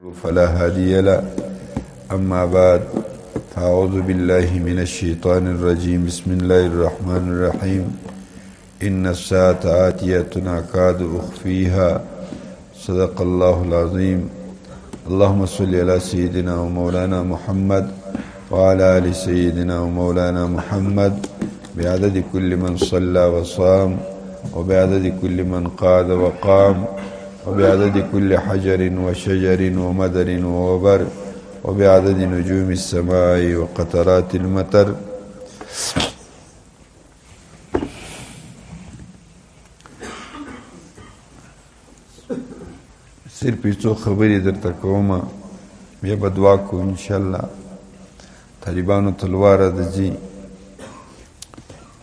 فلا هادي له. أما بعد فأعوذ بالله من الشيطان الرجيم. بسم الله الرحمن الرحيم. إن الساعة آتية أكاد أخفيها. صدق الله العظيم. اللهم صل على سيدنا ومولانا محمد وعلى آل سيدنا ومولانا محمد بعدد كل من صلى وصام، وبعدد كل من قاد وقام، وبعدد كل حجر وشجر ومدر ووبر، وبعدد نجوم السماء وقطرات المطر. صرف څو خبرې درته کوم، بیا به دعا کوو انشاءالله. طالبانو تلواره د ځي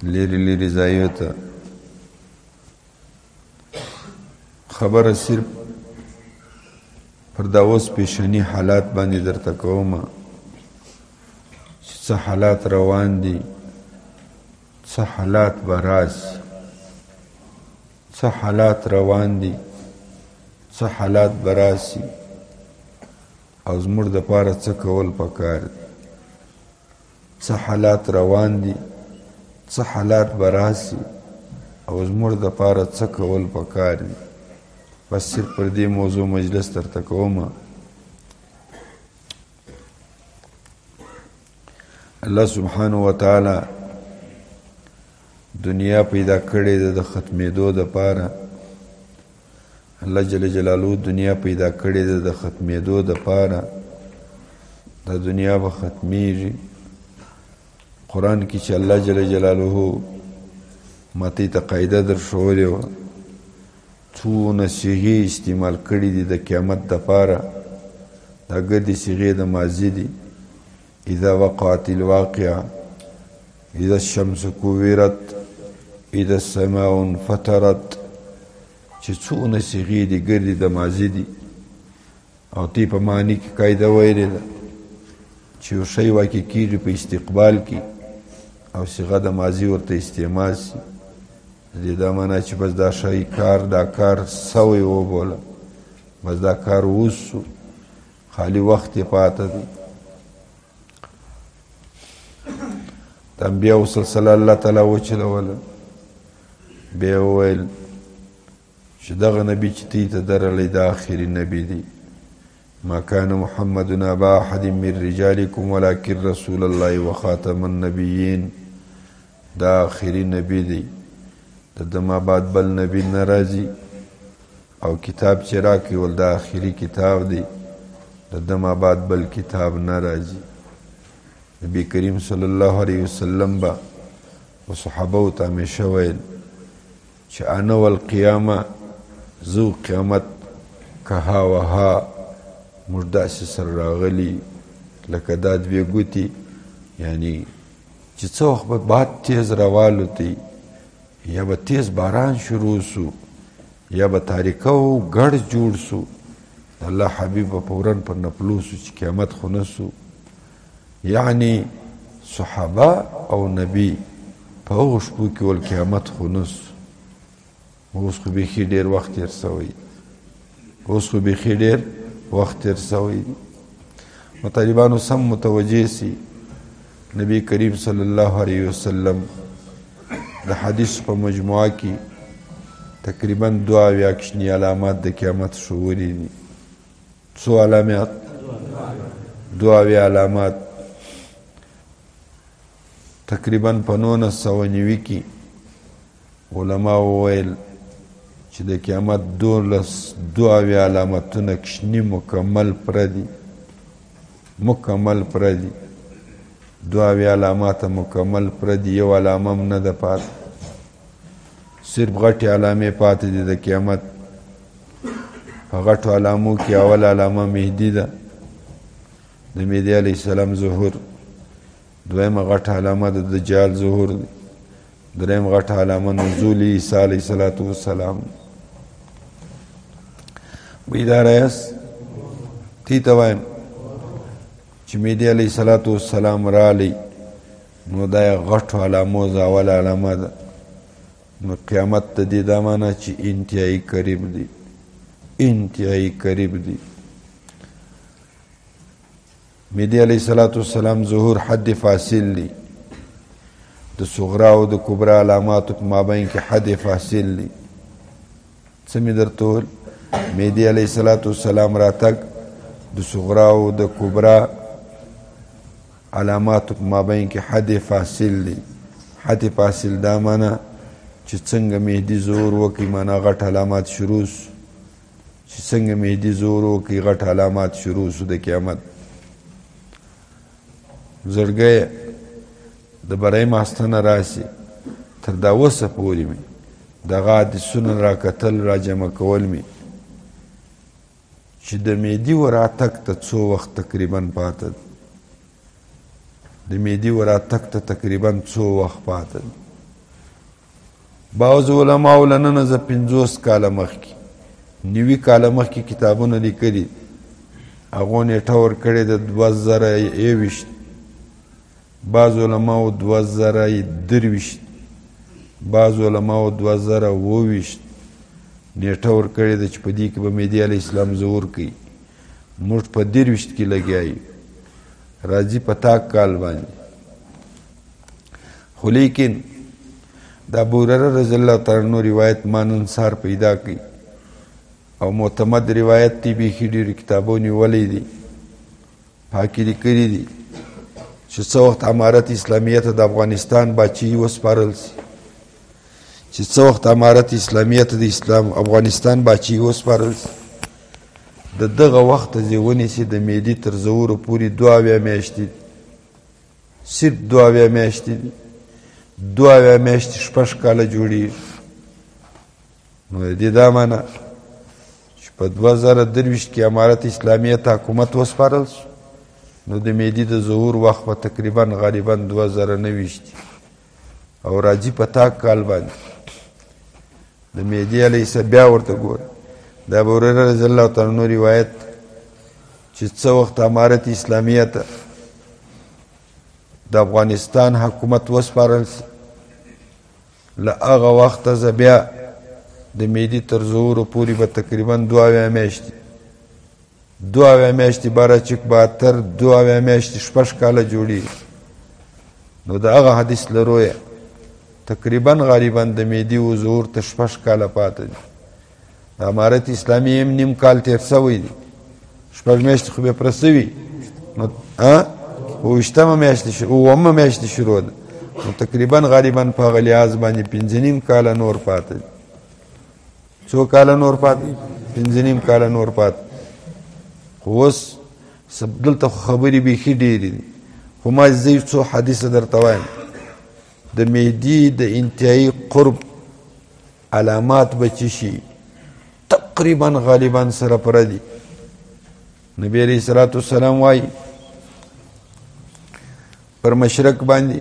لرې لرې ځایو ته. خبره صرف پر دا اوس پیشني حالات باندې درته کوم چې څه حالات روان دي، څه حالات به راشي، څه حالات روان دي، څه حالات به راشي، او زموږ دپاره څه کول پکار دي. څه حالات روان دي، څه حالات به راشي، او زموږ دپاره څه کول پکار دي. بس صرف پر دې موضوع مجلس درته کوم. الله سبحانه وتعالی دنیا پیدا کړې ده د ختمېدو دپاره. الله جل جلاله دنیا پیدا کړې ده د ختمېدو دپاره. دا دنیا به ختمیږي. قرآن کې چې الله جل جلاله ماته ته قاعده در ښولې وه، څونه صیغې استعمال کړي دي د قیامت دپاره. دا ګردې صیغې د ماضي دي. اذا وقعت الواقعه، اذا الشمس كورت، اذا السماء انفطرت، چې څونه صیغې دي ګردې د ماضي دي. او تی په معنی کې قاعده ویلې ده چې یو شی واقع کېږي په استقبال کې او صیغه د ماضي ورته استعمال شي، دې دا معنا چې بس دا شی کار، دا کار سوی وبوله، بس دا کار وسو، خالی وخت یې پاته دی. د انبیاء سلسله الله تعالی وچلوله. بیا وویل چې دغه نبي چې تی ته درغلی دا آخري نبي دی. ما كان محمد ابا احد من رجالكم ولكن رسول الله وخاتم النبيين. دا آخري نبي دی. د ما بعد بل نبی ناراضي، او کتاب چې راکړي ول دا آخري کتاب دی. د ما بعد بل کتاب ناراضي. نبی کریم صلی الله علیه وسلم با و صحابه ته همیشه ویل چې انا والقیامه، زو قیامت کها وها، موږ داسې سره راغلي لکه دا دوې ګوتې، یعنی چې څه وخت به باد تیز راوالوتی، یا به تیز باران شروع سو، یا به تاریکه و ګړ جوړ سو، الله حبیب به فوراً پر نپلو سو چې قیامت خو نه سو. یعنی صحابه او نبی په هغو شپو کې ول قیامت خو نه سو. اوس خو بیخي ډېر وخت تېر سوی، اوس خو بیخي ډېر وخت تېر سوی. نو طالبانو سم متوجه سي. نبی کریم صلی الله علیه وسلم د حدیث په مجموعه کې تقریبا 2 کوچني علامات د قیامت ښوولي دي. څو علامات؟ 2 علامات. تقریبا په 1990 کې علما وویل چې د قیامت 2 علامتونه کوچني مکمل پردي، مکمل پردي. 2 علامات مکمل پردي، یو علامه هم نه ده پاتې. صرف غټې علامې پاتې دي د قیامت. په غټو علامو کې اول علامه مهدي ده، د مهدي علیه السلام ظهور. دویمه غټه علامه د دجال ظهور دی. دریم غټه علامه نزول عیسی علیه السلام. بیدار یاست؟ تی ته وایم چې مهدي علیه السلام رالی، نو دا غټو علامو ز اول علامه ده. نو قیامت ته دې دا معنا چې انتهایی قریب دی. انتهایی قریب دی. مهدي علیه السلام ظهور حد فاصل دی د صغرا او د کبرا علاماتو په مابین کې حد فاصل دی څه مې درته وویل مهدي علیه السلام راتګ د صغرا او د کبرا علاماتو په مابین کې حد فاصل دی حد فاصل دا معنا چې څنګه مهدي ظهور وکړي معنا غټ علامات شروع سو چې څنګه مهدي ظهور وکړي غټ علامات شروع سو د قیامت زړګی د برای ماستنه راسي تر دا اوسه پورې مې دغه حدیثونه راکتل راجمع کول مې چې د مهدي وراتګ ته څو وخت تقریبا پاته د مهدي وراتګ ته تقریبا څو وخت پاته بعض علماو له نن زه 50 کاله مخکې 90 کاله مخکې کتابونه لیکلي هغو نیټه ورکړې د 2021 بعض علماو 2023 بعض علماو 2022 نیټه ورکړې ده چې په دې کې به مهدي علیه السلام ظهور کوي موږ په 23 کې لګیا یو راځي په تاک کال باندې خو لیکن د ابو هریره رضی الله تعالی عنہ روایت ما نن سهار پیدا کړي او معتمد روایت دی بیخي ډېرو کتابو نیولی دي پاکې لیکلي دي چې څه وخت امارت اسلامیه ته د افغانستان باچهي وسپارل سي چې څه وخت امارت اسلامیه ته د اسلام افغانستان باچهي وسپارل سي د دغه وخته چې ونیسي د مهدي تر ظهوره پورې 2 میاشتې صرف 2 میاشتې دي 2 میاشتې 6 کاله جوړېږي نو د دې دا معنا چې په 2023 کې امارت اسلامیه ته حکومت وسپارل شو نو د مهدي د ظهور وخت به تقریبا غالبا 2029 او راځي په تاک کال باندې د مهدي علیه السلام بیا ورته ګوره د ابو هریره رضی الله تعالی عنہ روایت چې څه وخت امارت اسلامیه ته د افغانستان حکومت وسپارل سي له هغه وخته زه بیا د مهدي تر ظهوره پورې به تقریبا 2 میاشتې 2 میاشتې باره چک بهتر 2 میاشتې 6 کاله جوړېږي نو د هغه حدیث لرویه تقریبا غالبا د مهدي و ظهور ته 6 کاله پاته دي د امارت اسلامي هم نیم کال تېر سوی دی 6 میاشتې خو بیا پوره سوي نو اوویشتمه میاشتې شروع ده نو تقریبا غالبا په هغه لحاظ باندې 5.5 کاله نور پاته دي څو کاله نور پاته 5.5 کاله نور پاته خو اوس دلته خبرې بیخي ډېرې دي خو ما زه یو څو حدیثه درته وایم د مهدي د انتهایي قرب علامات به چې شي تقریبا غالبا سره پره دي نبی علیه الصلاة والسلام وایي پر مشرق باندې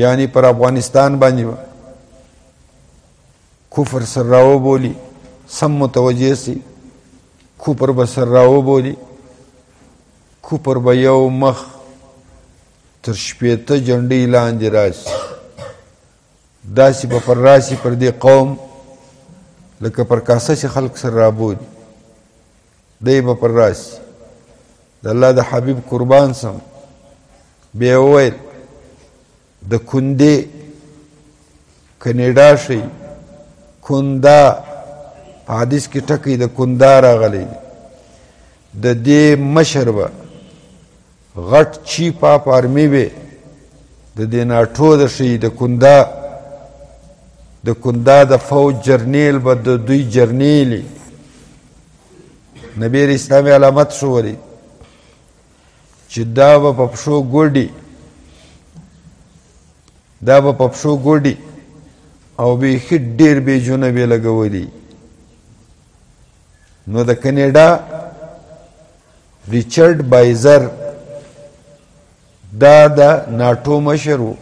یعنی پر افغانستان باندې کفر سر راو بولی سم متوجه سی کفر بسر راو بولی کفر به یو مخ تر 15 جنډې لاندې راسي داسې به پر راسي پر دې قوم لکه پر کاسه چې خلق سر رابولي دی به پر راسي د الله د حبیب قربان سم بیا وویل د کندې کنیډا شي کندا حدیث کې ټکی د کندا راغلی د دې مشر به غټ چیپا پارمی به د دې ناټو د شي د کندا د فوج جرنیل به د دوی جرنیلی نبی اسلامي علامت شو ولی چې دا به په پښو ګوډي او بیخي ډېر بیجونه به لګولي نو د کنیډا ریچارډ بایزر دا د ناټو مشر و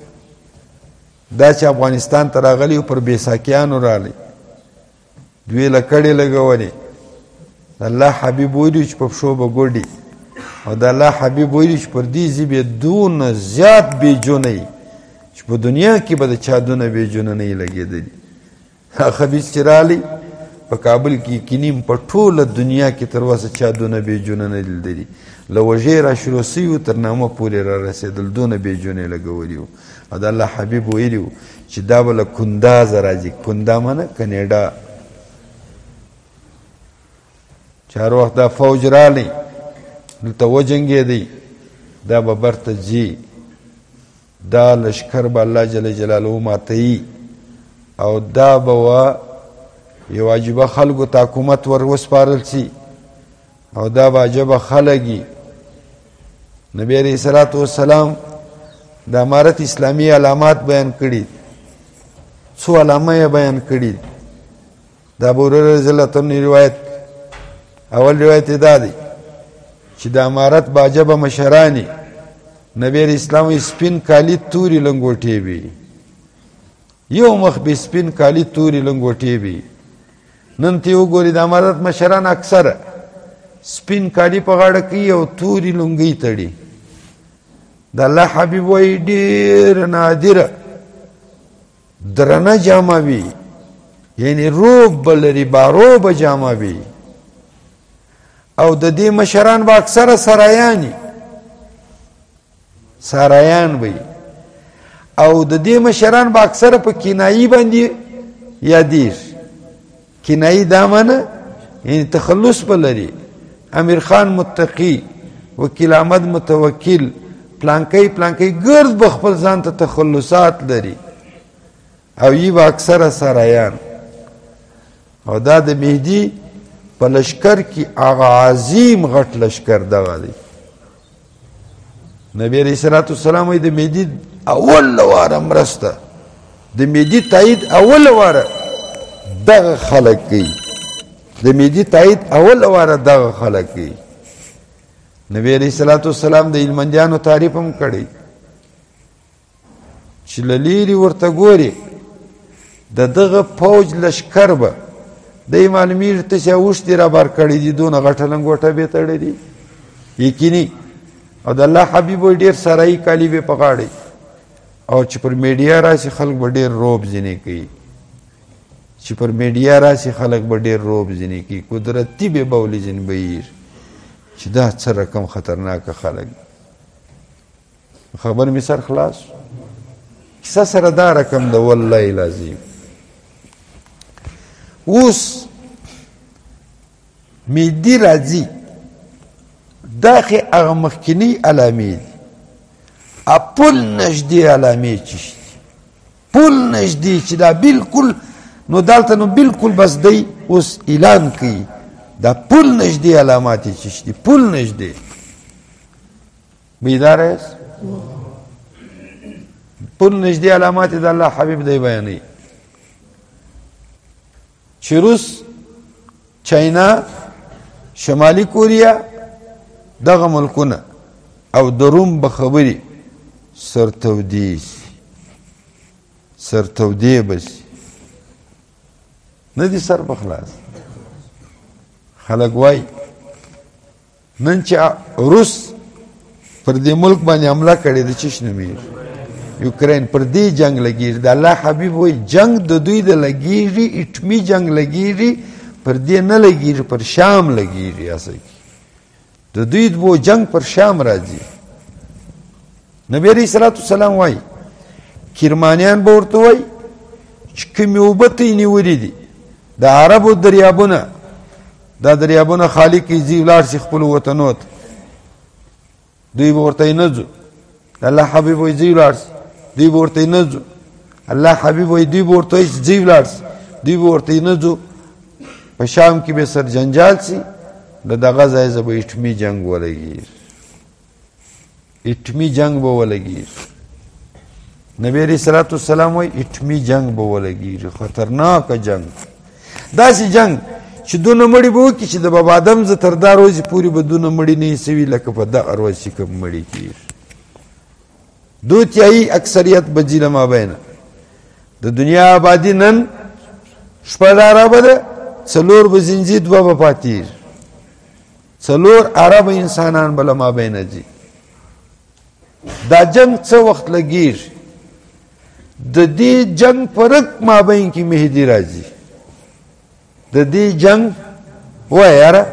دا چې افغانستان ته راغلی پر بیساکیانو راغلی دوی لکړې لګولې الله حبیب ویلي چې په پښو به ګوډي او د الله حبیب ویلي چې پر دې ځای به دونه زیات بیجونه وي چې په دنیا کې به د چا دونه بیجونه نه وي لګېدلي خبیث چې راغلی په په کابل کې یقیني په ټوله دنیا کې تر اوسه چا دونه بېجونه نه لیدلي له وژې را شروع سوي وو تر نامه پورې را رسېدل دونه بېجونه یې لګولي وو او د الله حبیب ویلي وو چې دا به له کندازه راځي کندا مانه کنیډا چې هر وخت دا فوج رالی دلته وجنګېدی دا به برته ځي دا لشکر به الله جل جلاله ماتوي او دا به یو عجیبه خلکو ته حکومت ور وسپارل سي او دا به عجبه خلک نبی علیه الصلاة والسلام د امارت اسلامی علامات بیان کړي څو علامه یې بیان کړي د ابو هریره رضی الله عنه روایت اول روایت دا دی چې د امارت با عجبه مشرانی نبی علیه السلام سپین کالی توري لنګوټې وي یو مخ به سپین کالی توري لنګوټې وي نن ته وګورئ د امارت مشران اکثر سپین کالی په غاړه کې او توري لنګۍ تړي د الله حبیب وایي ډېر نادره درنه جامه وي یعنی روب به لري باروبه جامه وي او د دې مشران به اکثره سرایان وي او د دې مشران به اکثره په کنایي باندې یادېږي کنایي دا معنی یعنی تخلص به لري امیر خان متقی وکیل احمد متوکل پلانکی گرد به خپل ځان ته تخلصات لري او یی به اکثره سرایان او دا د مهدي په لشکر کې هغه عظیم غټ لشکر دغه دی نبی علیه الصلاة والسلام وایي د مهدي اول واره مرسته د مهدي تایید اول واره دغه خلک کوي د مهدي تایید اول واره دغه خلک کوي نبی علیه الصلاة والسلام د هلمندیانو تعریف هم کړی چې له لیرې ورته ګوري د دغه فوج لشکر به دی معلومیږي ته چې اوښتې رابار کړي دي دونه غټه لنګوټه به تړلي یقیني او د الله حبیب وایي ډېر سرایي کالي به په غاړه او چې پر میډیا راشي خلک به ډېر روب ځینې کوي چې پر میډیا راشي خلک به ډېر روب ځینې کوي قدرتي به بولي ځینې بهیر چې دا څه رقم خطرناکه خلک خبر مې سر خلاص کیسه سره دا رقم ده والله العظیم اوس مهدي راځي دا خو هغه مخکینی علامې دي پل نږدې علامې چې شي پل نږدې چې دا بالکل نو دلته نو بالکل بس دی اوس اعلان کوي دا پل نږدې علامات چې شي پل نږدې بیدار یاست پل نږدې علامات د الله حبیب دی بیانوي چې روس چاینا شمالي کوریا دغه ملکونه او د روم به خبرې سرتودې بس نه دي سر بخلاص خلک وای نن چې روس پر دې ملک باندې حمله کړې د چش نومیر یوکرین پر دې جنگ لګیږي د الله حبیب وای جنگ د دوی د لګیږي اټمی جنگ لګیږي پر دې نه لګیږي پر شام لګیږي اصل د دوی وو جنگ پر شام راځي نبی علیه الصلاة والسلام وای کرمانیان به ورته وای چې کومې اوبه ته یې نیولي دي د عربو دریابونه دا دریابونه خالی کړي ځي ولاړ شي خپلو وطنو ته دوی به ورته نه ځو الله حبیب وایي ځي ولاړ شي دوی به ورته نه ځو الله حبیب وایي دوی به ورته ځي ولاړ شي دوی به ورته نه ځو په شام کې به سر جنجال شي د دغه ځای زه به اټمي جنګ ولګېږي اټمی جنگ به ولګیږي نبی علیه الصلاة والسلام وایي اټمی جنگ به ولګیږي خطرناکه جنگ داسې جنگ چې دونه مړي به وکړي چې د بابا آدم زه تر دا ورځې پورې به دونه مړي نه سوي لکه په دغه ورځ چې کوم مړي کېږي دو تیایي اکثریت به ځي له مابینه د دنیا آبادي نن شپه عربه ده څلور به زنځي دوه به پاتېږي څلور عربه انسانان به له مابینه ځي دا جنگ څه وخت لګیږي د دې جنگ پرک مابین کې مهدي راځي د دې جنگ وایه یاره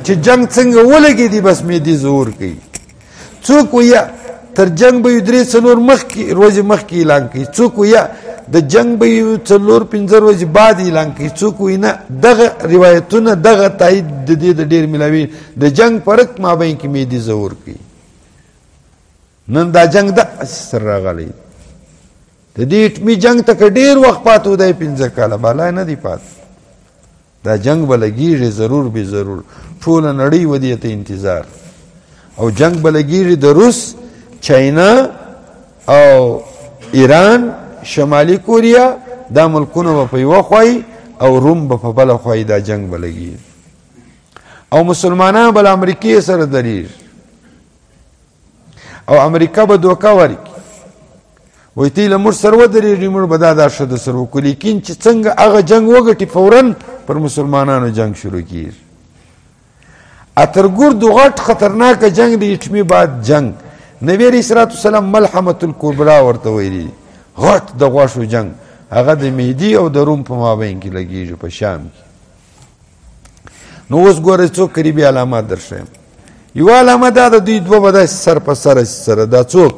چې جنگ څنګه ولګېدي بس معدې ظهور کوي څوک وایه تر جنگ به یې 3-4 ورځې مخکې اعلان کوي څوک وایه د جنگ به یې 4-5 ورځې بعد اعلان کوي څوک وایي نه دغه روایتونه دغه تایید د دې د ډېر ملاوي د جنگ فرق مابین کې معدې ظهور کوي نن دا جنگ داسې سر راغلی د دې اټمي جنگ ته که ډېر وخت پاته دی 15 کاله بالا نه دی پاته دا جنگ به لګېږي ضرور به ضرور ټوله نړۍ و دې ته انتظار او جنگ به لګېږي د روس چاینا او ایران شمالي کوریا دا ملکونه به په یوه خوای او روم به په بله خوای دا جنگ به لګېږي او مسلمانان به له امریکې سره درېږي او امریکا به دوکه ورکړي وایي تی له موږ سره ودرېږي موږ به دا ښه در سره وکړو لیکن چې څنګه هغه جنگ وګټي فورا پر مسلمانانو جنگ شروع کېږي اترګردو غټ خطرناکه جنگ د اټمي بعد جنگ نبي علیه الصلاة والسلام ملحمة الکبرا ورته ویلي غټ د غوښو جنگ هغه د مهدي او د روم په مابین کې لګېږي په شام کې نو اوس ګورئ څو قریبي علامات در ښیم یوه علامه دا د دوی دوه به داسې سر په سره سره دا څوک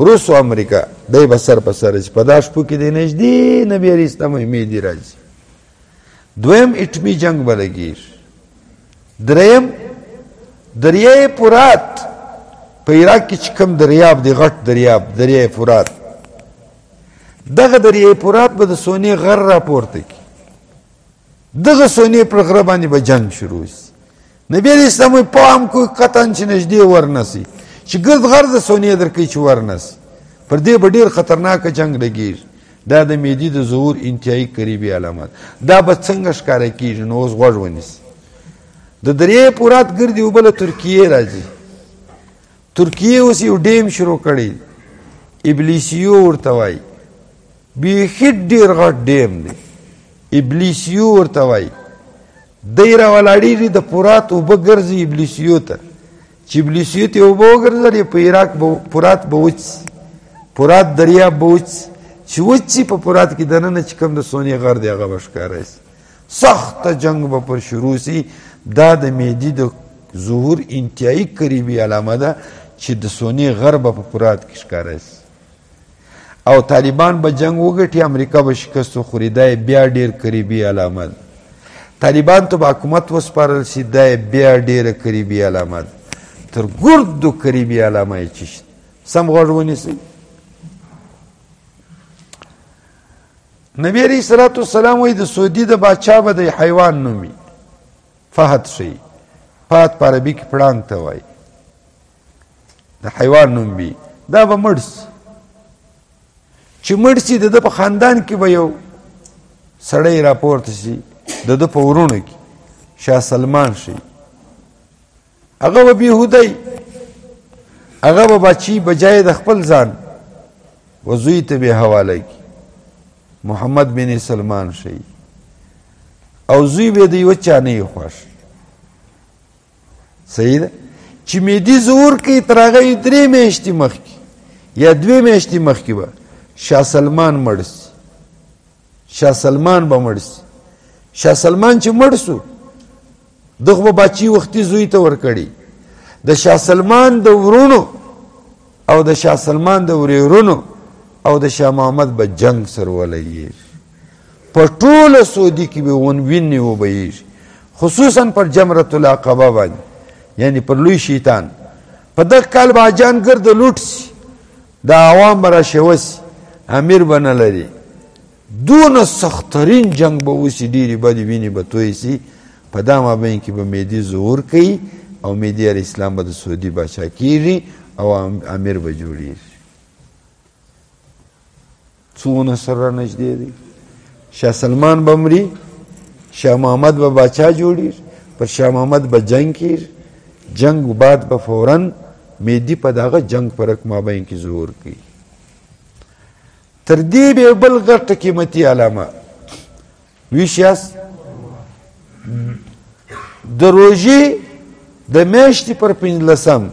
روس او امریکا دی به سر په سره چې په دا شپو کې دی نږدې نبي علیه السلام مهدي راځي دویم اټمي جنگ به لګېږي دریم دریای فرات په عراق کې چې کوم دریاب دی غټ دریاب دریای فرات دغه دریای فرات به د سونې غر راپورته کړي دغه سونې پر غره باندې به جنگ شروع شي نبي علیه السلام وایي پام کوئ قطعا چې نږدې ورنسئ چې ګرد غر د سونې درکوي چې ورنسئ پر دې به ډېر خطرناکه جنگ لګېږي دا د مهدي د ظهور انتهایي قریبي علامات دا به څنګه ښکاره کېږي نو اوس غوږ ونیسئ د دریای فرات ګردې اوبه له ترکیې راځي ترکیې اوس یو ډیم شروع کړی ابلیسیو ورته وایي بیخي ډېر غټ ډیم دی ابلیسیو ورته وایي دی راولاړېږي د فرات اوبه ګرځي ابلیسیو ته چې ابلیسیو ته اوبه وګرځي په عراق فرات به وچسي فرات دریاب به وچسي چې وچسي په فرات کې دننه چې کوم د سونې غر دی هغه به ښکاره سي سخته جنگ به پر شروع سي دا د مهدي د ظهور انتهایي قریبي علامه ده چې د سونې غر به په فرات کې ښکاره سي او طالبان به جنگ وګټي امریکا به شکست وخوري دا بیا ډېر قریبي علامه ده طالبان ته به حکومت وسپارل شي دا بیا ډېره قریبي علامه ده تر ګردو قریبي علامه یې چې شته سم غوږ ونیسئ نبی علیه الصلاة والسلام وایي د سعودي د باچا به د حیوان نومي فهد ښیي فهد په عربي کې پړانګ ته وایي د حیوان نوم وي دا به مړ سي چې مړ سي د ده په خاندان کې به یو سړی راپورته شي د ده په ورونو کې شاه سلمان شي هغه به بېهودی هغه به باچي بجای د خپل ځان و زوی ته به حواله کړي محمد بن سلمان شي او زوی به د یوه چا نه یې خوښ صحیح ده چې مهدي ظهور کوي تر هغه 3 میاشتې مخکې یا 2 میاشتې مخکې به شاه سلمان مړ سي شاه سلمان به مړ سي شاه سلمان چې مړ سو دغه به باچي وختي زوی ته ورکړي د شاه سلمان د ورونو او د شاه سلمان د ورورونو او د شاه محمد به جنگ سره ولګېږي په ټوله سعودي کې به وینې وبهیږي خصوصا پر جمرة العقبه باندې یعنی پر لوی شیطان په دغه کال به حاجیان ګرده لوټ سي د عوام به راشوه سي امیر به نه لري دونه سختترین جنگ به وسي ډېرې بدې وینې به تویې سي په دا مابین کې به مهدي ظهور کوي او مهدي علیه السلام به د سعودي باچا کېږي او امیر به جوړېږي څونه سره نږدې دی شاه سلمان به مري شاه محمد به باچا جوړېږي پر شاه محمد به جنگ کېږي جنگ بعد به فوراً مهدي په دغه جنگ فرق مابین کې ظهور کوي تر دې به بل غټه قیمتي علامه ویښ یاست د روژې د میاشتې پر 15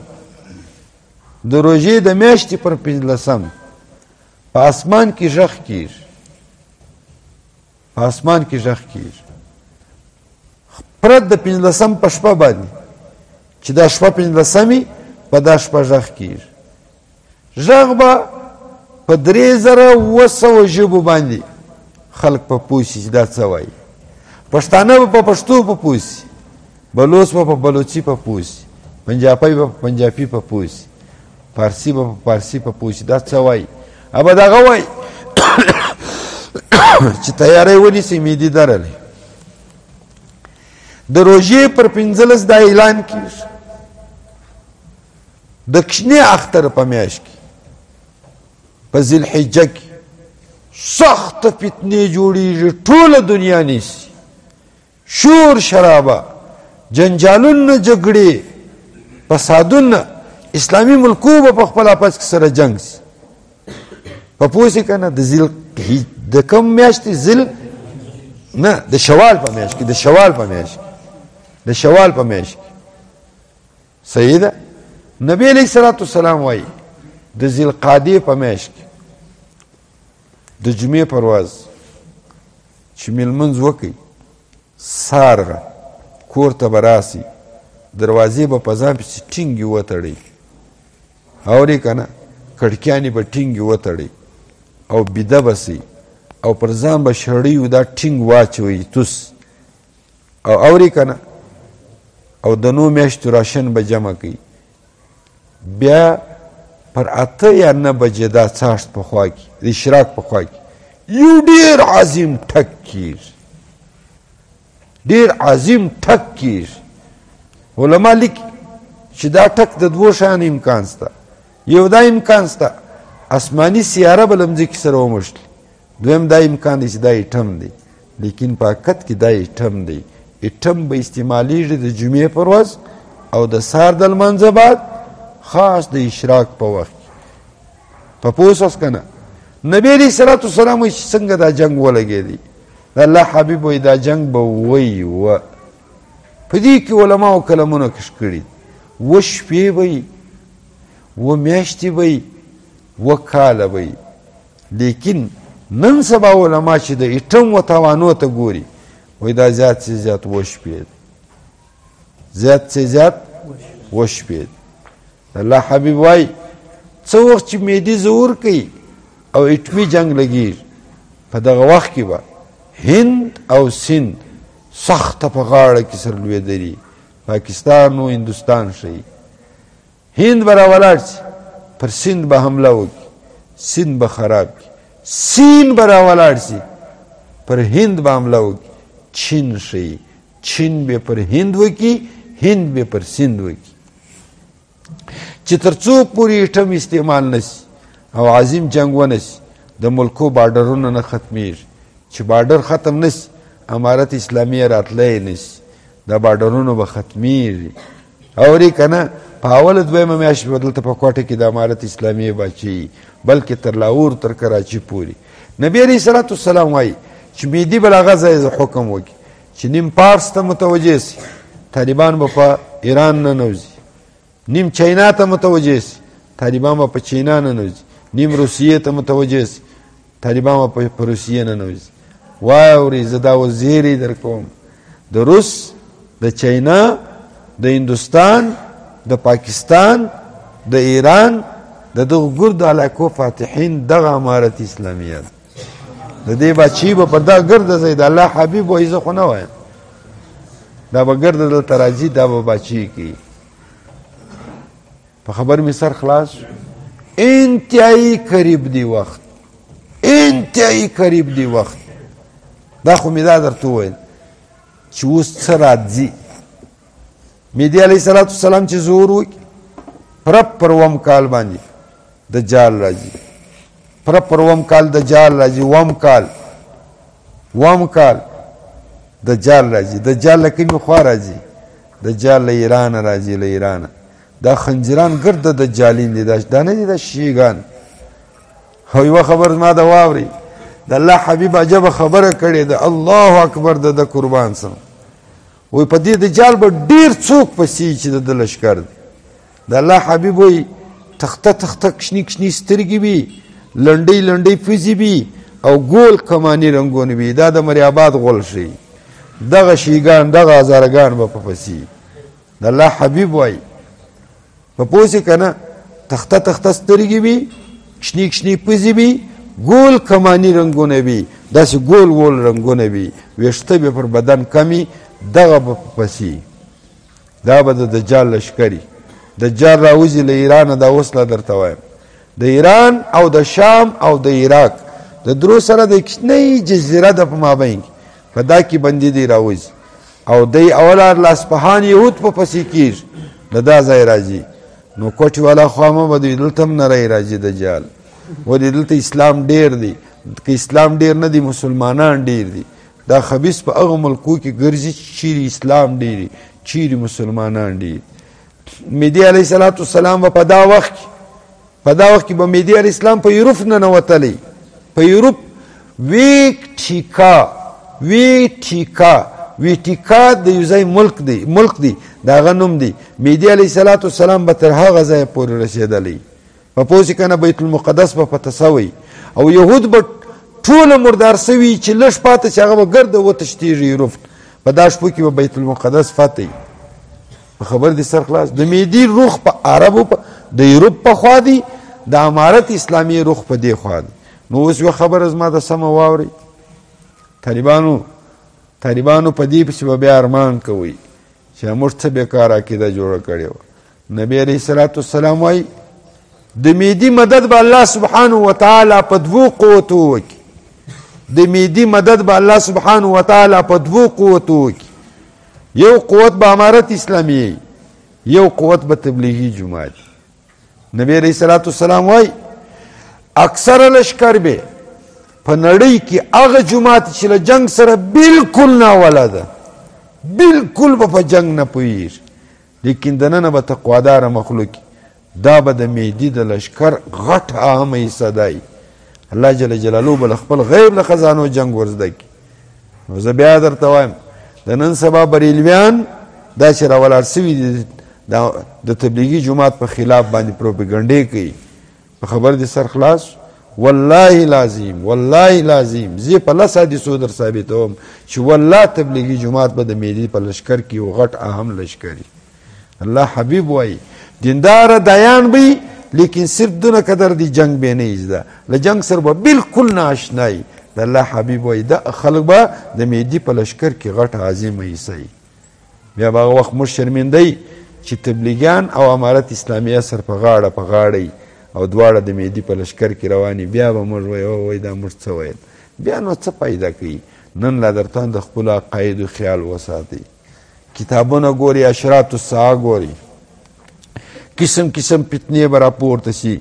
د روژې د میاشتې پر 15 په اسمان کې غږ کېږي په اسمان کې غږ کېږي پرد د 15 په شپه باندې چې دا شپه 15 په دا شپه غږ کیږي غږ به په 3700 ژبو باندې خلق په پوسی چې دا څه وایي پښتانه به په پښتو په پوسی بلوچ به په بلوچي په پوسی پنجابی به په پنجابي په پوسی فارسی به په فارسی په پوسی دا څه وایي ابا دغه وایي چې تیاری ونیسئ معدې درلی د روژې پر 15 دا اعلان کیږي د کشنې اختر په میاشت کې په ذوالحجه کې سخته فتنې جوړیږي ټوله دنیا نیسي شور شرابه جنجالونه جګړې فسادونه اسلامي ملکو به په خپل اپس کې سره جنګ سي په پوه سې که نه د کوم میاشتې نه د شوال په میاشت کې د شوال په میاشت کې د شوال په میاشت کې صحیح ده نبی علیه الصلاة والسلام وایي د ذوالقعدې په میاشت کې د جمعې پر ورځ چې میلمنځ وکړي سارغه کور ته به راسي دروازې به په ځان پسې ټینګې وتړئ اورې که نه کړکیانې به ټینګې وتړئ او بیده به سئ او پر ځان به شړۍ دا ټینګ واچوئ توس او اورې که نه او د 9 میاشتو راشن به جمع کوي بیا پر 8 یا 9 بجې دا څاښت په خوا کې د اشراق په خوا کې یو ډېر عظیم ټک کېږي ډېر عظیم ټک کېږي علما لیکي چې دا ټک د 2 شیانو امکان شته یو دا امکان شته آسماني سیاره به له مځکې سره وموښلي دویم دا امکان دی چې دا ایټم دی لیکن په حقیقت کې دا ایټم دی ایټم به استعمالیږي د جمعې پر ورځ او د سهار د لمانځه بعد خاص د اشراق په وخت په پوه شوست که نه نبي علیه الصلاة والسلام وایي چې څنګه دا جنګ ولګېدی د الله حبیب وایي دا جنگ به وه په دې کې علماو کلمونه کش کړي 2 شپې به وي 2 میاشتې به وي 2 کاله به وي لیکن نن سبا علما چې د ایټم و توانو ته ګوري وایي دا زیات څه زیات 2 شپې زیات څه زیات 2 شپې الله حبیب وایي څه وخت چې معدې زور کوي او ایټمي جنگ لګیږي په دغه وخت کې به هند او سند سخته په غاړه کې سره لوېدلي پاکستان او هندوستان ښیي هند به راولاړ شي پر سند به حمله وکړي سند به خراب کړي سین به راولاړ شي پر هند به حمله وکړي چین ښیي چین به پر هند وکړي هند به پر سند وکړي چې تر څو پورې ایټم استعمال نشي او عظیم جنگ ونه شي د ملکو بارډرونه نه ختمیږي چې بارډر ختم نشي امارت اسلامی راتلی نشي دا بارډرونه به ختمیږي اورې که نه په اوله دویمه میاشت به دلته په کوټه کې د امارت اسلامی باچي بلکې تر لاهور تر کراچي پورې نبي علیه الصلاة والسلام وایي چې مهدي به له هغه ځایه حکم وکړي چې نیم پارس ته متوجه سي طالبان به په ایران ننوځي نیم چاینا ته متوجه سي طالبان به په چینا ننوځي نیم روسیې ته متوجه سي طالبان به په روسیې ننوځي واورئ زه دا وزیری در کوم د روس د چاینا د هندوستان د پاکستان د ایران د دغه ګردو علاقو فاتحین دغه امارت اسلامیه ده د دې بچي به پر دا ګرده ځای د الله حبیب وایي زه خو نه وایم دا به ګرده دلته راځي دا به بچي کوي په خبر مې سر خلاص انتهایی قریب دی وخت انتهایی قریب دی وخت دا خو مې دا درته وویل چې اوس څه راځي مهدي علیه الصلاة والسلام چې ظهور وکړي پرپ پر 2 کال باندې دجال راځي پرپ پر 2 کال دجال راځي 2 کال دجال راځي دجال له کومې خوا راځي دجال له ایرانه راځي له ایرانه دا خنجران ګرده دجالین دي دا نه دي دا شیګان او یوه خبر ما د واورئ د الله حبیب عجبه خبره کړې ده الله اکبر د قربان سم وی په دې دجال به ډېر څوک پسې چې د ده لښکر دی د الله حبیب وی تخته تخته کشني کشني سترګې وي لنډۍ لنډۍ پوزې وي او ګول کماني رنګونه وي دا د مریاباد غول ښیي دغه شیګان دغه هزارګان به په پسې د الله حبیب وایي په پوه شې که نه تخته تخته سترګې وي کشنې کشنې پزې وي ګول کماني رنګونه وي داسې ګول ګول رنګونه وي ویښته به پر بدن کمي دغه به په پسې دا به د دجال لشکري دجال راوځي له ایرانه دا اوس لا درته وایم د ایران او د شام او د عراق د درو سره د کشنۍ جزیره ده په مابین کې په دا کې بندي دی راوځي او دی اوله له اصفهان یهود په پسې کېږي د دا ځای راځي نو کوټې والا خوا مه بدوي دلته هم نه راځي دجال ولې دلته اسلام ډېر دی که اسلام ډېر نه دی مسلمانان ډېر دي دا خبیث په هغه ملکو کې ګرځي چیرې اسلام ډېر وي چیرې مسلمانان ډېر مهدي علیه صلات وسلام به په دا وخت کې به مهدي علیه السلام په یوروپ ننوتلی په یوروپ ویټیکا د یو ځای ملک دی د هغه نوم دی مهدي علیه صلات وسلام به تر هغه ځایه پورې رسېدلی په پوه شې که نه بیت المقدس به فتح سوی او یهود به ټوله مردار سوي چې لږ پاته چې هغه به ګرده وتښتېږي یوروپ په دا شپو کې به بیت المقدس فتح په خبر دي سر خلاص د مهدي روح په عربو د یوروپ په خوا دی د امارت اسلامي روح په دې خوا دی نو اوس یوه خبره زما د سمه واورئ طالبانو په دې پسې به بیا ارمان کوئ چې موږ څه بېکاره عقیده جوړه کړې وه نبي علیه صلات وسلام وایي د مهدي مدد به الله سبحانه وتعالی په دوو قوتو وکړي د مهدي مدد به الله سبحانه وتعالی په دوو قوتو وکړي یو قوت به امارت اسلامیه یو قوت به تبلیغي جماعت نبی علیه صلات وسلام وایي اکثره لشکر به په نړۍ کې هغه جماعت چې له جنگ سره بالکل ناوله ده بالکل به په جنگ نه پوهېږي لیکن دننه به تقواداره مخلوق دا به د مهدي د لشکر غټ اهمه حصه دی الله جل جلاله به له خپل غیب له خزانو جنگ ورزده کړي نو زه بیا درته وایم د نن سبا بریلویان دا چې راولاړ سوي دي د تبلیغي جماعت په خلاف باندې پروپیګنډې کوي په خبر دي سر خلاص والله لازم زه په لس حدیثو در ثابتوم چې والله تبلیغي جماعت به د مهدي په لشکر کې یو غټ اهم لشکري الله حبیب وایي دیندار دایان بی لیکن صرف دونه قدر دی جنگ به نه ایزده له جنگ سره به بالکل ناشنای د الله حبیب وایي دا خلک به د مهدي په لشکر کې غټ عظیمه حصه وي بیا به هغه وخت موږ شرمنده چې تبلیغیان او امارت اسلامیه سر په غاړه او دواړه د مهدي په لشکر کې رواني بیا به موږ وایي دا موږ څه ویل بیا نو څه پیدا کوي نن لا درته د خپلو عقایدو خیال وساتئ کتابونه ګوري اشراط الساعه ګوري قسم فتنې به راپورته سي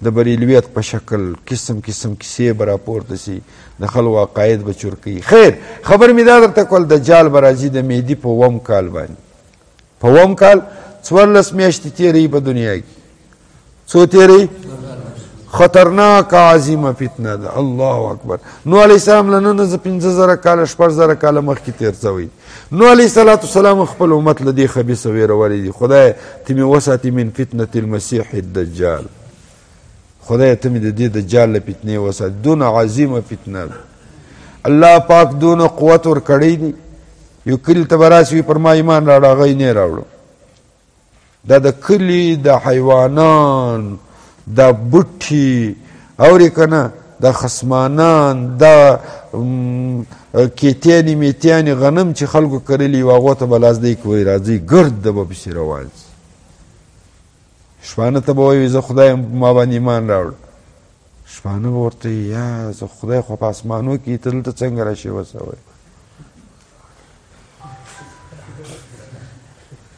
د بریلویت په شکل قسم کیسې به راپورته سي د خلکو عقاید به چور کوي خیر خبر مې دا درته کول دجال به راځي د مهدي په اووم کال باندې په اووم کال 14 میاشتې تېروي په دنیا کې څو تېروي خطرناک عظیمه فتنه ده الله اکبر نو علیه السلام له نن 5000 کاله 6000 کاله مخکې تېر شوی نو علیه صلات وسلام خپل امت له دې خبیثه ویرولې دي خدای ته مې وساتې من فتنة المسیح الدجال خدای ته مې د دې دجال له فتنې وساتې دونه عظیمه فتنه ده الله پاک دونه قوت ورکړی دی یو کلي ته به راسي وي پر ما ایمان راوړه هغه یې نه راوړو دا د کلي د حیوانان دا بوټي اورې که نه دا خصمانان دا کیتیانې میتیانې غنم چې خلکو کرلي وي هغو ته به لازدی کوي راځئ ګرد به پسې روان سي شپانه ته به وایي زه خدای ما باندې ایمان راوړه شپانه به ورته یا زه خدای خو په اسمانو کې ته دلته څنګه راشې وسوی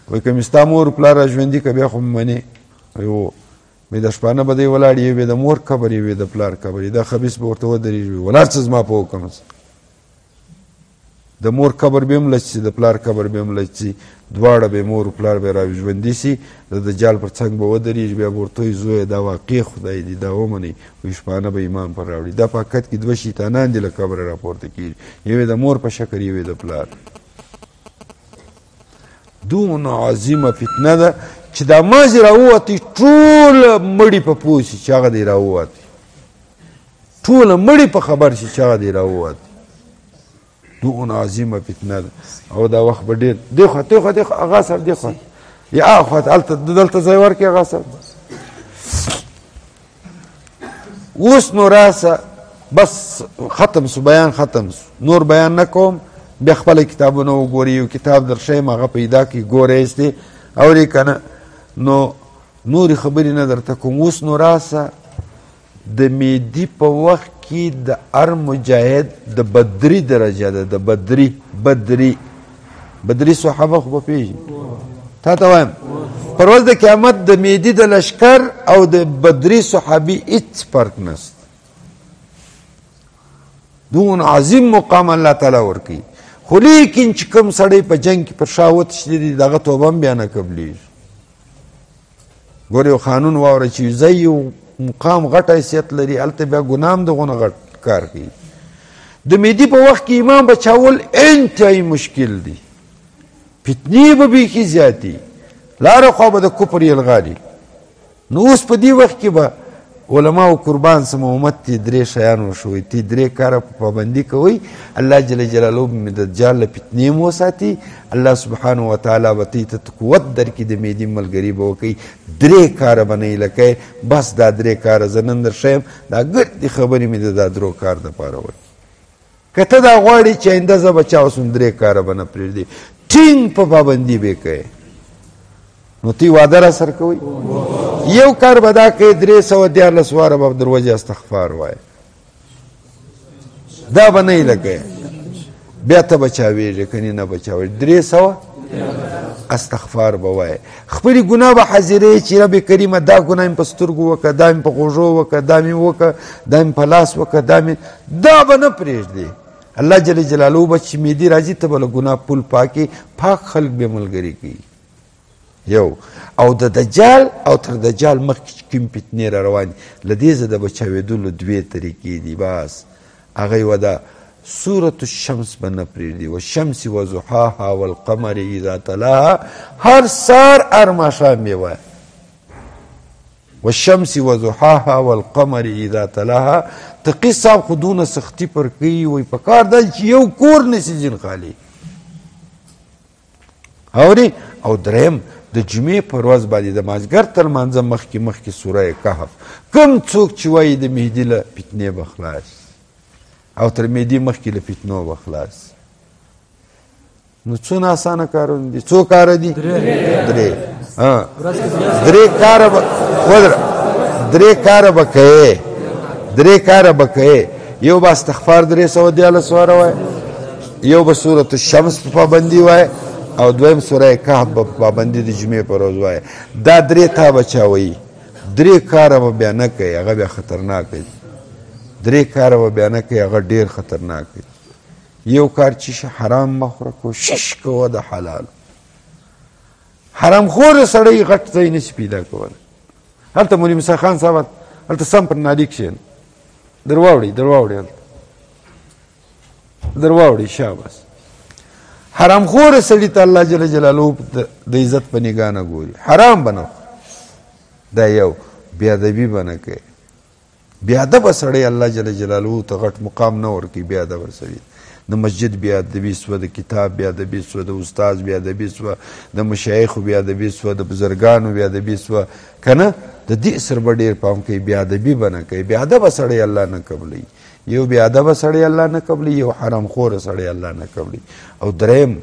وایي که مې ستا مور پلار را ژوندي که بیا خو مې منې وایي مې د شپانه به دی ولاړ یې وې د مور قبر یې وې د پلار قبر یې دا خبیث به ورته ودرېږي ولاړ څه زما په حکم د مور قبر به هم لچ سي د پلار قبر به هم لچ سي دواړه به مور پلار به را ژوندي سي د دجال پر څنګ به ودرېږي بیا به ورته وایي زویه دا واقع خدای دی دا ومنئ وایي شپانه به ایمان پر راوړي دا په حقیقت کې دوه شیطانان دي له قبره راپورته کېږي یو د مور په شکل یو د پلار دونه عظیمه فتنه ده چې دا مازې راووتې ټوله مړي په پوه شي چې هغه دی راووتې ټوله مړي په خبر شي چې هغه دی راووتې دونه عظیمه فتنه ده او دا وخت به ډېر دې خوا دې خوا دې خوا هغه صاحب دې خوا یا خوا هلته دلته ځای ورکړي هغه صاحب اوس نو راسه بس ختم سو بیان ختم سو نور بیان نه کوم بیا خپله کتابونه وګورئ یو کتاب در ښیم هغه پیدا کړي ګورئ استې اورې که نه نو نورې خبرې نه درته کوم اوس نو راسه د مهدي په وخت کې د هر مجاهد د بدري درجه ده د بدري صحابه خو به پېژني تا ته وایم پر ورځ د قیامت د مهدي د لشکر او د بدري صحابي هېڅ فرق نشته دون عظیم مقام الله تعالی ورکوي خو لیکن چې کوم سړی په جنګ کې پر شا وتښتېدی دي دغه توبه هم بیا نه قبلېږي ګور یو قانون واوره چې ځای یو مقام غټ حیثیت لري هلته بیا ګناه هم دغونه غټ کار کوي د مهدي په وخت کې امام بچاول انتهایی مشکل دي فتنې به بیخي زیاتې لاره خوا به د کفر یلغالي نو اوس په دې وخت کې به علماو قربان سم امت تی درې شیان وشوي تی درې کاره په پابندي کوئ الله جل جلاله به د دجال له فتنې مو وساتي الله سبحانه وتعالی به تی ته قوت درکړي د مهدي ملګري به وکوئ درې کاره به نه لکئ بس دا درې کاره زه نن در ښیم دا ګردې خبرې مې د دا درو کار دپاره وایي که ته دا غواړې چې آینده زه به چا اوسم درې کاره به نه پرېږدې ټینګ په پابندي به یې کوې نو تی واده را سر کوي یو کار به دا کوي 314 واره به در وجه استغفار وایه دا به نه یې لګوې بیا ته به چاوېږې کنې نه به چاوېږې 300 استغفار به وایه خپلې ګناه به حاضرې چې رب کریمه دا ګناه مې په سترګو وکړه دا مې په غوږو وکړه دا مې وکړه دا مې په لاس وکړه دا به نه پرېږدې الله جل جلاله به چې مهدي راځي ته به له ګناه پول پاکې پاک خلک به ملګري کوي یو او د دجال او تر دجال مخکې کوم فتنې را روانې له دې زه د بچاوېدلو دوې طریقې دي بس هغه یوه ده سورة الشمس به نه پرېږدي والشمس وضحاها والقمر اذا تلاها هر سهار هر ماښام یې وایه والشمس وضحاها والقمر اذا تلاها تقي صاحب خو دونه سختي پر کوي وایي په کار دا چې یو کور نسي ځین خالي اورې او دریم د جمعې پر ورځ باندې د مازدیګر تر لمانځه مخکې سوره کهف کوم څوک چې وایي د مهدي له فتنې به خلاص او تر مهدي مخکې له فتنو به خلاص نو څونه اسانه کارونه دي څو کاره دي درې کاره به درې کاره به کوې یو به استغفار 314 واره وایه یو به سورة الشمس په پابندي وایه او دویم سوره کهف به پابندي د جمعې په ورځ وایه دا درې تا به چا وایي درې کاره به بیا نه کوي هغه بیا خطرناک دی درې کاره به بیا نه کوي هغه ډېر خطرناک دی یو کار چې حرام مه خوره کوشش کوه د حلال حرام خوره سړی غټ ځای نشي پیدا کولی هلته مولي موسی خان صاحب هلته سم پر نالي کښېنه در واوړي هلته در واوړي شاباس حرام خوره سړي ته الله جل جلاله د عزت په نګاه نه ګوري حرام به نه دا یو بېادبي به نه کوي بېادبه سړی الله جل جلاله ته غټ مقام نه ورکوي بېادبه سړي د مسجد بېادبي سوه د کتاب بېادبي سوه د استاذ بېادبي سوه د مشایخو بېادبي سوه د بزرګانو بېادبي سوه که نه د دې سر به ډېر پام کوي بېادبي به نه کوي بېادبه سړی الله نه قبلوي یو بېادبه سړی الله نه قبلوي یو حرام خوره سړی الله نه قبلوي او دریم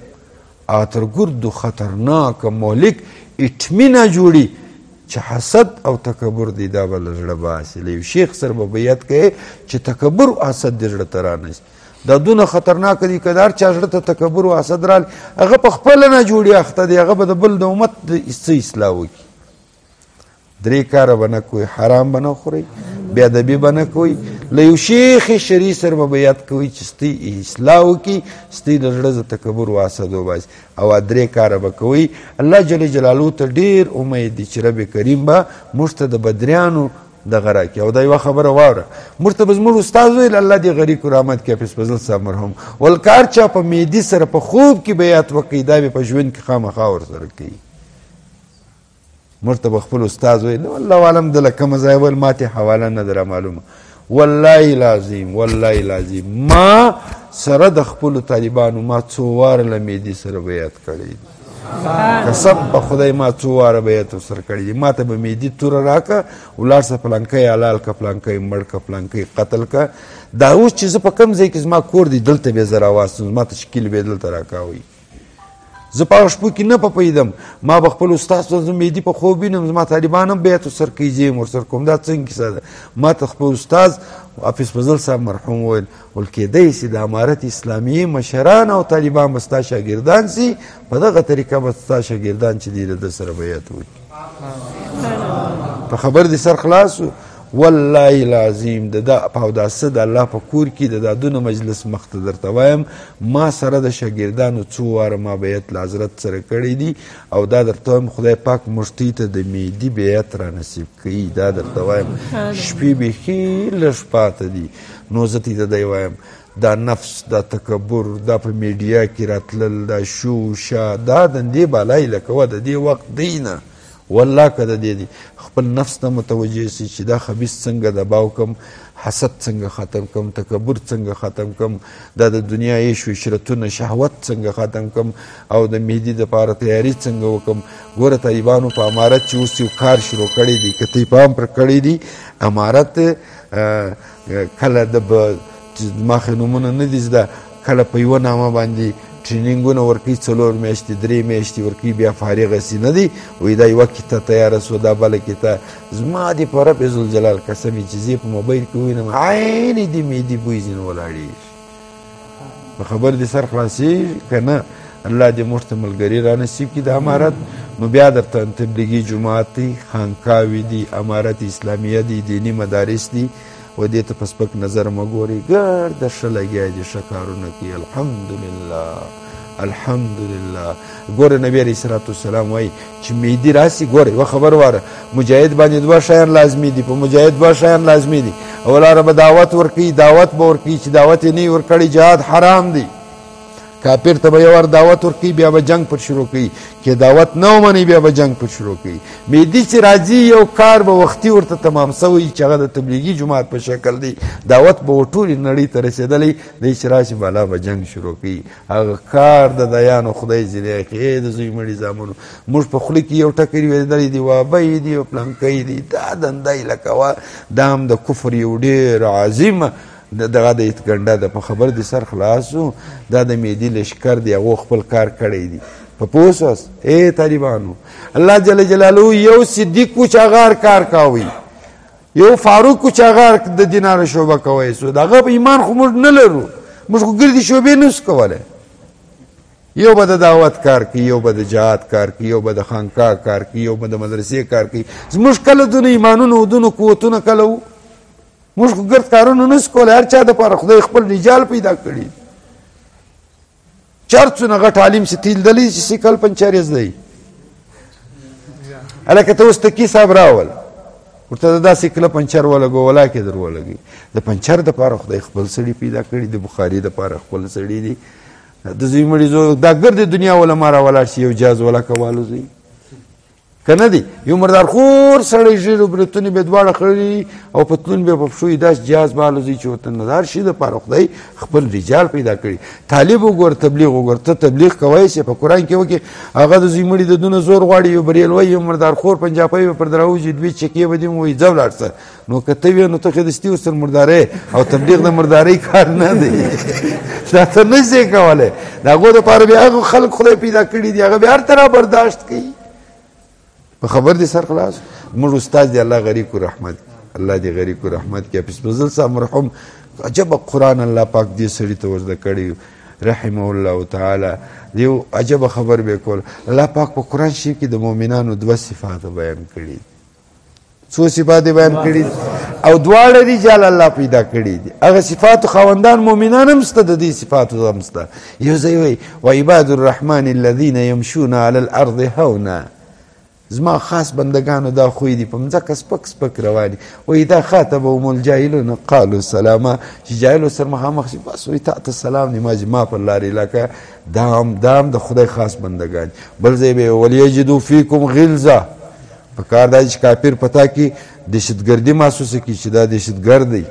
اترګردو خطرناکه مهلک اطمینه جوړي چې حسد او تکبر دی دا به له زړه باسي له یو شیخ سره به بیعت کوې چې تکبر او حسد دې زړه ته رانشي دا دونه خطرناکه دي که د هر چا زړه ته تکبر او حسد راغلي هغه په خپله نه جوړي اخته دی هغه به د بل د امت څه اصلاح وکړي درې کاره به نه کوئ حرام به نه خورئ بېادبي به نه کوئ له یو شیخ شرعي سره به بیعت کوئ چې ستی اصلاح وکړي ستی د زړه د تکبر و حسد وباسي او درې کاره به کوئ الله جل جلاله ته ډېر امید دی چې رب کریم به موږ ته د بدریانو دغه راکړي او دا یوه خبره واوره موږ ته به زموږ استاد ویل الله دې غریق و رحمت کړي حافظ فضل صاحب مرحوم ولکار چا په مهدي سره په خوب کې بیعت وکړي دا به په ژوند کې خامخا ورسره کوي موږ ته به خپل استاد ویل والله عالم دله کومه ځای ویل ما ته حواله نه ده را معلومه والله العظیم ما سره د خپلو طالبانو ما څو واره له مهدي سره بیعت کړی دی قسم په خدای ما څو واره بیعت ورسره کړی دی ما ته به مهدي توره راکړه ولاړ شه پلانکی حلال که پلانکی مړ که پلانکی قتل که دا اوس چې زه په کوم ځای کې زما کور دی دلته بیا زه راواستم زما تشکیل بیا دلته راکاوئ زه په هغه شپو کې نه پوهېدم ما به خپل استاد ته زه مهدي په خوب وینم زما طالبان هم بیعت ورسره کوي زه یې ورسره کوم دا څنګه کیسه ده ما ته خپل استاد حافظ فضل صاحب مرحوم ویل کیدای سي د امارت اسلامیې مشران او طالبان به ستا شاګردان سي په دغه طریقه به ستا شاګردان چې دي د ده سره بیعت وکړي په خبر دې سر خلاص والله العظیم د دا اوداسه د الله په کور کې د دا دونه مجلس مخ ته درته وایم ما سره د شاګردانو څو واره ما بیعت له حضرت سره کړی دي او دا درته وایم خدای پاک مشتي ته د مهدي بیعت را نصیب کوي دا درته وایم شپې بیخي لږ پاته دي نو زه ته دی وایم دا نفس دا تکبر دا په میډیا کې راتلل دا شو شا دا دندې بالای لکوه د دې وخت دی نه والله که د دې دي خپل نفس ته متوجه سي چې دا خبیث څنګه دباو کم حسد څنګه ختم کم تکبر څنګه ختم کم دا د دنیا عیش و عشرتونه شهوت څنګه ختم کم او د مهدي دپاره تیاري څنګه وکم ګوره طالبانو په امارت چې اوس یو کار شروع کړی دی که ته یې پام پر کړی دی امارت کله د ما ښه نومونه نه دي زده کله په یوه نامه باندې ټرینینګونه ورکوي 4 میاشتې 3 میاشتې ورکوي بیا فارغه سي نه دی وایي دا یوه کیته تیاره سوه دا بله کیته زما دې په رب عزالجلال قسم وي چې زه په موبایل کې ووینم عین د مهدي بوی ځینې ولاړېږي په خبر دې سر خلاصېږي که نه الله دې موږ ته ملګري را نصیب کړي د امارت نو بیا درته تبلیغي جماعت دی خانقاوې دي امارت اسلامیه دی دیني مدارس دي و دې ته په سپک نظر مه ګورئ ګرده ښه لګیا دي ښه کارونه کوي الحمدلله الحمدلله ګوره نبی علیه صلات وسلام وایي چې مهدي راسي ګوره یوه خبر واره مجاهد باندې 2 شیان لازمي دي په مجاهد 2 شیان لازمي دي اولاره به دعوت ورکوي دعوت به ورکوي چې دعوت یې نه ورکړی جهاد حرام دی کافر ته به یو ور دعوت ورکوي بیا به جنگ پر شروع کوي که دعوت نه ومني بیا به جنگ پر شروع کوي مهدي چې راځي یو کار به وختي ورته تمام سوی چې هغه د تبلیغي جماعت په شکل دی دعوت به ټولې نړۍ ته رسېدلی دی چې راشي بالا به جنگ شروع کوي هغه کار د دیانو خدای ځینې خې د زوی مړي زامنو موږ په خوله کې یو ټکر ویدلی دی وابی دی او پلنکی دی دا دنده یې لکوه دا هم د کفر یو ډېر عظیمه دغه د اتګنډه ده په خبر دې سر خلاصو دا د مهدي لشکر دی هغو خپل کار کړی دی په پوه سوس ای طالبانو الله جل جلاله یو صدیق و چې هغه کار کوي یو فاروق و چې هغه د دیناره شعبه کوی سو د هغه په ایمان خو موږ نه لرو موږ خو ګردې شعبې نه سو کولی یو به د دعوت کار کوي یو به د جهاد کار کوي یو به د خانقاه کار کوي یو به د مدرسې کار کوي زموږ کله دونه ایمانونه و دونه قوتونه کله و موږ خو ګرد کارونه نسو کولی هر چا دپاره خدای خپل رجال پیدا کړي چرڅونه غټ عالم چې تیلدلی چې سیکل پنچر یې زده هلکه ته اوس تکي صاحب راول ورته دا سیکله پنچر ولګو ولاکې در ولګي د پنچر دپاره خدای خپل سړي پیدا کړي د بخاري دپاره خپل سړي دي د زوی مړي زو دا ګرد دنیا وله ما راولاړ شي یو جاز ولاکه والوځي که نه دی یو مردار خور سړی ژیړو برېتونې به یې دواړه خړي او پتلون به یې په پښو یې داسې جاز به الوځي چې ورته نه د هر شي دپاره خدای خپل رجال پیدا کړي طالب وګوره تبلیغ وګوره ته تبلیغ کوی چې په قرآن کې وکړې هغه د زوی مړي د دونه زور غواړي یو بریلوی یو مردار خور پنجاپی به پر در راوځي 2 چکې به دې وایي ځه ولاړ شه نو که ته ویې نو ته خدستي ورسره مردارۍ او تبلیغ د مردارۍ کار نه دی دا ته نه شې کولی د هغو دپاره بیا هغه خلک خدای پیدا کړي دي هغه بیا هر طرح برداشت کوي په خبر دې سر خلاص موږ استاد دی الله غریق رحمت الله دې غریق رحمت کې حافظ فضل صاحب مرحوم عجب قرآن الله پاک دې سړي ته ورزده کړی رحمه الله تعالی دیو عجب خبر به کول الله پاک په قرآن شریف کې د مؤمنانو 2 صفات بیان کړي 2 صفات بیان کړي او دواړه رجال الله پیدا کړي دي هغه صفات خاوندان مؤمنان هم شته د دې صفاتو هم شته یو ځای وایي وعباد الرحمن الذین یمشون علی الارض هونا زما خاص بندگانو دا خوی دی په مځکه سپک سپک رواني وایي دا خاطبهم الجاهلون قالوا سلاما چې جاهلو سره مخامخ شي بس وایي تا ته سلام دی ما په لارې لکه دام د خدای خاص بندگان بل ځای به ولیجدوا فیکم غلظه په کار دا چې کافر پتا کې دهشتګردي محسوسه کړي چې دا دهشتګرد دی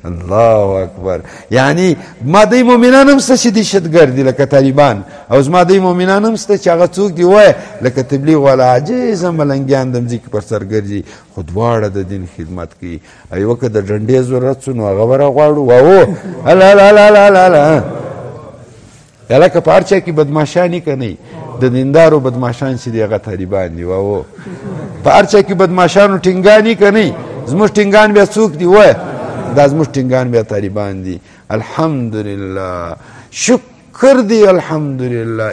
الله اکبر. یعنی ماده مؤمنان هم شته چې دهشتګرد دي لکه طالبان، او ماده مؤمنان هم شته چې هغه څوک دي وایه لکه تبلیغ والا عاجزه ملنګیان د مځکې پر سر ګرځي، خو دواړه د دین خدمت کوي. یوه که د ډنډې ضرورت شو نو هغه به راغواړو واو الله لکه په هر چا کې بدماشان که نه د دیندارو بدماشان چې دي هغه طالبان دي. واو په هر چا کې بدماشانو ټینګان که نه زموږ ټینګان بیا څوک دي وایه دا زموږ ټینګان بیا طالبان دي. الحمدلله شکر دی الحمدلله.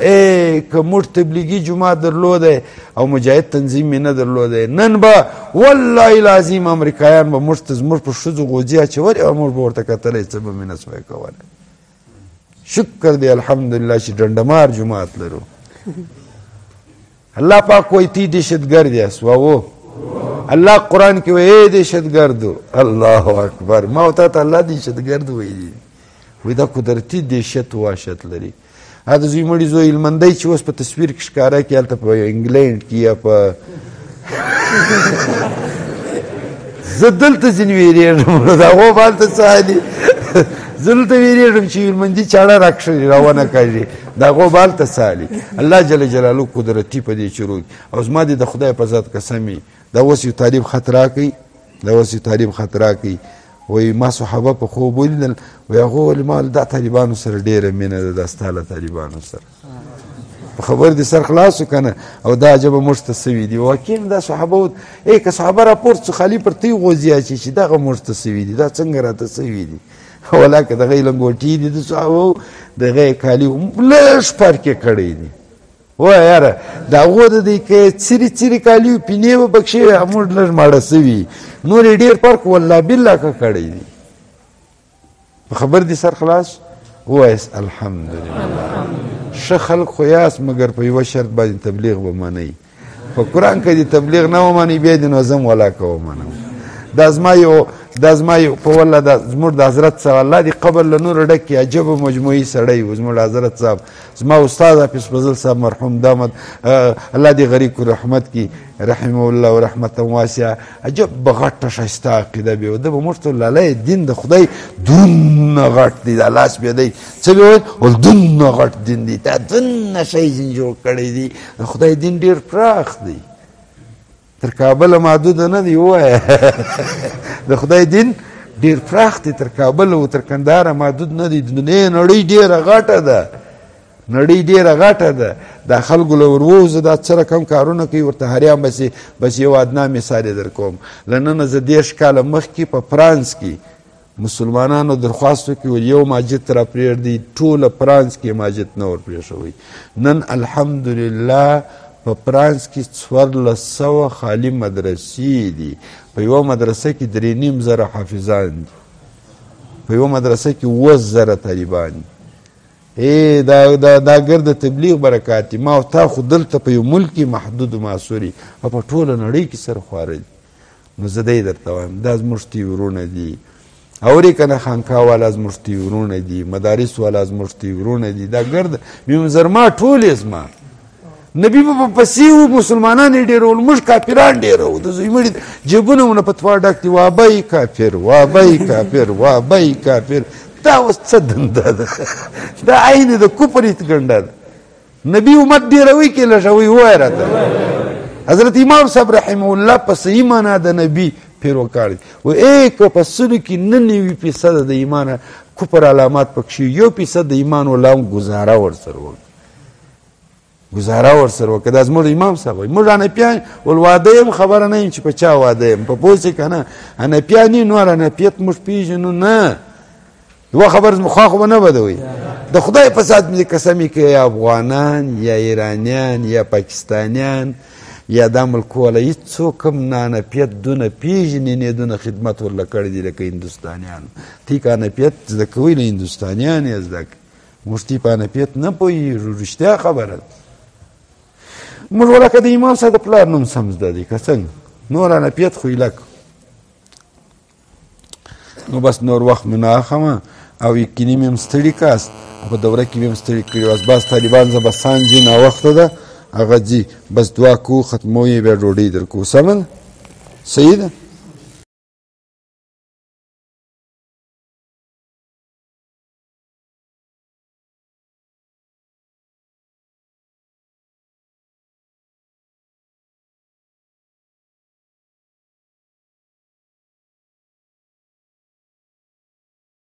که موږ تبلیغي جماعت درلودی او مجاهد تنظیم مې نه درلودی نن به والله العظیم امریکایان به موږ ته زموږ په ښځو غوځې اچولې او موږ به ورته کتلی څه به مې نه سوی کولی. شکر دی الحمدلله چې ډنډمار جماعت لرو. الله پاک وایي تی دهشتګرد یاست. واو الله قرآن کې وایي ای دهشتګردو. الله اکبر. ما او تا ته الله دهشتګرد وایي وایي دا قدرتي دهشت و وحشت لري. دا د زوی مړي زوی هلمندی چې اوس په تصویر کې ښکاره کړي هلته په انګلینډ کې یا په زه دلته ځینې ویرېږم نو د هغو به هلته څه حالي زه دلته ویرېږم چې هلمندي چاړه راکښلي راونه کړي د هغو به هلته څه حالي. الله جل جلاله قدرتي په دې چرو او زما دې د خدای په ذات قسم وي دا اوس یو طالب خط راکوي دا اوس یو طالب خط راکوي وایي ما صحابه په خوب ولیدل وایي هغو ولې ما دا طالبانو سره ډېره مینه ده دا ستا له طالبانو سره په خبر دې سر خلاص که نه او دا عجبه موږ ته سوي دي. واقعا دا صحابه که صحابه راپورت څو خالي پر تی غوځي اچي چې دغه موږ ته سوي دي دا څنګه راته سوي دي. ولا که دغه یې لنګوټي دي د صحابو دغه یې کالي لږ فرق یې کړی دي. وایه یاره د هغو د دې که څیرې څیرې کالي وي پینې به پکښې وي موږ لږ ماړه سوي نور یې ډېر فرق والله بالله که کړی دي. په خبر دې سر خلاص ووایست الحمدلله. ښه خلق خو یاست مګر په یوه شرط باندې تبلیغ به منئ. په قرآن که دې تبلیغ نه ومنئ بیا دې نو زه هم ولا که ومنم. دا زما یو په والله دا زموږ د حضرت صاحب الله دې قبر له نورو ډک کړي عجبه مجموعي سړی و زموږ حضرت صاحب زما استاد حافظ فضل صاحب مرحوم دامد الله دې غریق رحمت کړي رحمه الله و رحمتا واسعه عجب به غټه ښایسته عقیده بیا ده به موږ ته لالی دین د خدای دونه غټ دی دا لاس بیا دی څه بیا ویل ول دونه غټ دین دی دا دونه شی ځین جوړ کړی دی د خدای دین ډېر پراخ دی تر کابله محدوده نه دی ووایه د خدای دین ډېر پراخ دی تر کابل او تر کندهاره محدود نه دی. د دنیا نړۍ ډېره غټه ده نړۍ ډېره غټه ده. دا خلکو له وروزه دا څه رقم کارونه کوي ورته هریان بس یو ادنا مثال یې در کوم. له ننه زه 10 کاله مخکې په فرانس کې مسلمانانو درخواست وکړي ول یو مسجد ته راپرېږدي ټوله فرانس کې مسجد نه ور پرېښوئ. نن الحمدلله په فرانس کې 1400 خالي مدرسې دي. په یوه مدرسه کې 3.5 حافظان دي په یوه مدرسه کې 10,000 طالبان دي. دا ګرد تبلیغ برکات دي. ما او تا خو دلته په یو ملک کې محدود و معصوري او په ټوله نړۍ کې سره خواره دي. نو زه دی درته وایم دا زموږ تیورونه دي. اورې که نه خانقاه والا زموږ تیورونه دي مدارس والا زموږ تیورونه دي. دا ګرد زرما ټولې زما نبی په پسې و مسلمانان یې ډېرول موږ کافران ډېرو د زوی مړي جیبونه مو نه فتوا ډک دي وابی کافر وابی کافر وابی کافر. دا اوس څه دنده ده دا عین د کفر ګنډه ده. نبی امت ډېروي کې لږوي ووایه راته. حضرت امام صاحب رحمه الله په صحیح معنا د نبي پیروکار دي و که په سلو کې 99% د ایمانه کفر علامات پکښې 1% د ایمان ولا هم ګزاره ورسره وکړه ګزاره ورسره وکړه. دا زموږ امام صاحب وایي موږ حنفیان ول واده یم خبره نه یم چې په چا واده یم په پوه شئ که نه حنفیان یو نور حنفیت موږ پېژنو نه دوه خبر زموږ خوا خو به نه بدوئ د خدای په ذات مې قسم یې که یا افغانان یا ایرانیان یا پاکستانیان یا دا ملک والا هېڅوک هم نه حنفیت دونه پېژني نه دونه خدمت ورله کړی دي لکه هندوستانیانو. تی که حنفیت زده کوئ له هندوستانیان یې زده کړئ موږ تی په حنفیت نه پوهېږو رښتیا خبره ده. موږ ولکه د امام صاحب د پلار نوم سم زده دی که څنګه نور حنفیت خو یې لکه نو بس نور وخت مې نه اخمه او یقیني مې هم ستړي کاست په دوره کې مې هم ستړي کړي واست بعض طالبان زه بسان ځي ناوخته ده هغه ځي بس دعا کوو ختموو یې بیا ډوډۍ در کوو سمه ده صحیح ده